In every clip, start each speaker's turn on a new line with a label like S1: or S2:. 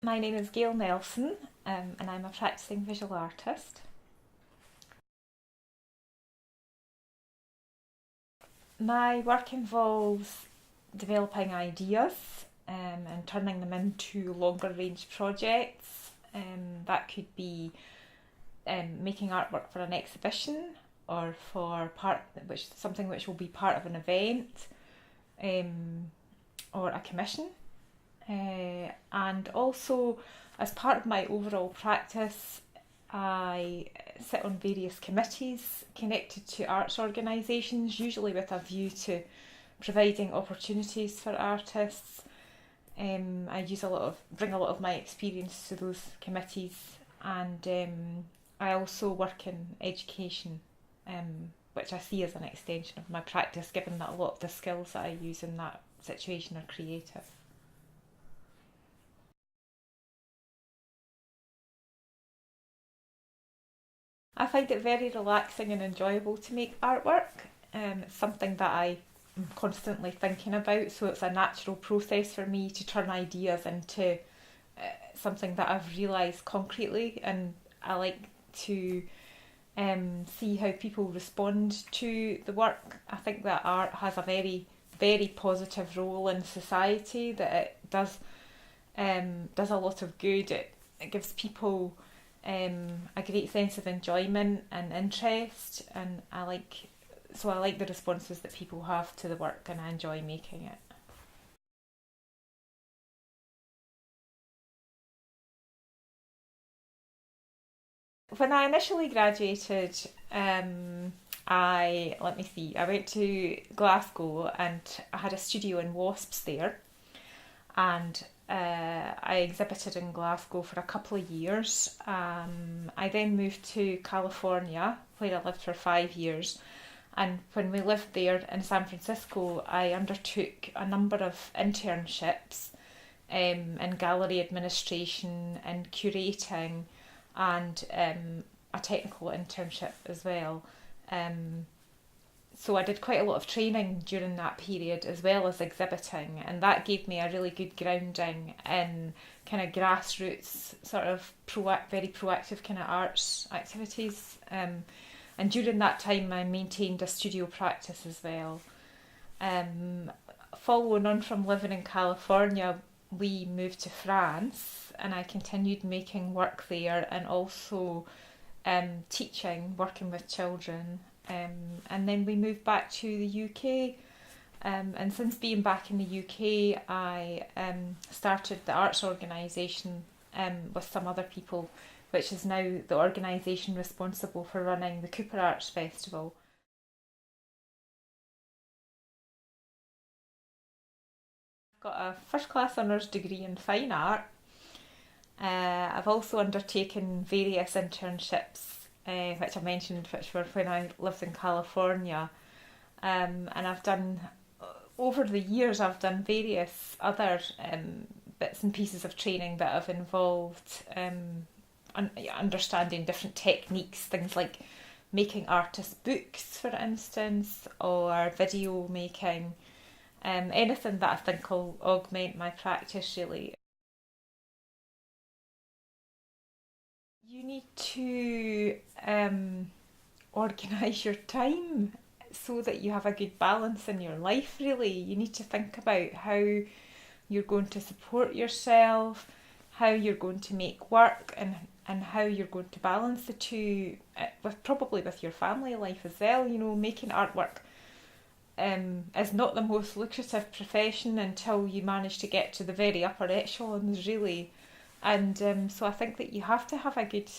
S1: My name is Gayle Nelson, and I'm a practicing visual artist. My work involves developing ideas and turning them into longer range projects. That could be making artwork for an exhibition or for something which will be part of an event um, or a commission. And also, as part of my overall practice, I sit on various committees connected to arts organisations, usually with a view to providing opportunities for artists. I bring a lot of my experience to those committees, and I also work in education, which I see as an extension of my practice, given that a lot of the skills that I use in that situation are creative. I find it very relaxing and enjoyable to make artwork. It's something that I am constantly thinking about, so it's a natural process for me to turn ideas into something that I've realised concretely, and I like to see how people respond to the work. I think that art has a very positive role in society, that it does a lot of good. It gives people a great sense of enjoyment and interest, and I like the responses that people have to the work, and I enjoy making it. When I initially graduated, I let me see, I went to Glasgow and I had a studio in Wasps there, and I exhibited in Glasgow for a couple of years. I then moved to California, where I lived for 5 years. And when we lived there in San Francisco, I undertook a number of internships in gallery administration and curating, and a technical internship as well. Um, so I did quite a lot of training during that period as well as exhibiting, and that gave me a really good grounding in kind of grassroots, sort of very proactive kind of arts activities. And during that time, I maintained a studio practice as well. Um, Following on from living in California, we moved to France, and I continued making work there, and also teaching, working with children. And then we moved back to the UK. And since being back in the UK, I started the arts organisation with some other people, which is now the organisation responsible for running the Cooper Arts Festival. I've got a first class honours degree in fine art. I've also undertaken various internships, which I mentioned, which were when I lived in California. And over the years, I've done various other bits and pieces of training that have involved understanding different techniques, things like making artist books, for instance, or video making, anything that I think will augment my practice really. You need to organise your time so that you have a good balance in your life, really. You need to think about how you're going to support yourself, how you're going to make work, and how you're going to balance the two, with probably with your family life as well. You know, making artwork is not the most lucrative profession until you manage to get to the very upper echelons, really. And so I think that you have to have a good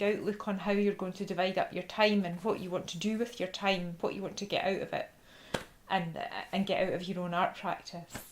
S1: outlook on how you're going to divide up your time and what you want to do with your time, what you want to get out of it, and get out of your own art practice.